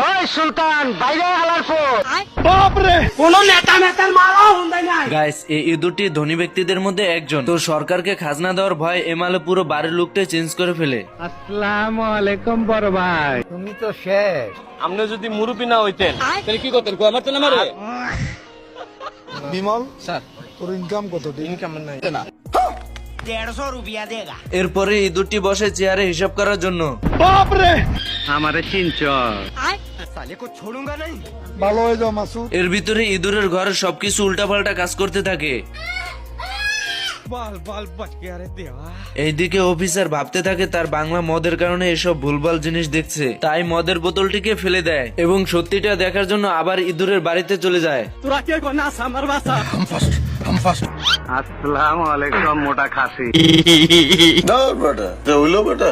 ওই সুলতান বাইরে আলার পর গাইস এই ইঁদুরটি ধনী ব্যক্তিদের মধ্যে একজন। তো সরকারকে খাজনা দেওয়ার ভয় এমালে পুরো বাড়ির লুকটাই চেঞ্জ করে ফেলে। আসসালামু আলাইকুম বড় ভাই, তুমি তো শেষ। আপনি যদি মুরুবি না হইতেন তাহলে কি করতেন? আমার তো না মারে। বিমল স্যার, তোর ইনকাম কত? ইনকাম নাই না। এরপরে ইঁদুরটি বসে চেয়ারে হিসাব করার জন্য। আমারে চিনচ? ভালো হয়ে যাও মাসুদ। এর ভিতরে ইঁদুরের ঘরে সবকিছু উল্টাপাল্টা কাজ করতে থাকে। এইদিকে অফিসার ভাবতে থাকে তার বাংলা মদের কারণে এসব ভুলভাল জিনিস দেখছে, তাই মদের বোতলটিকে ফেলে দেয় এবং সত্যিটা দেখার জন্য আবার ইঁদুরের বাড়িতে চলে যায়। আসসালামু আলাইকুম মোটা খাসি। না বেটা, হইলো বেটা।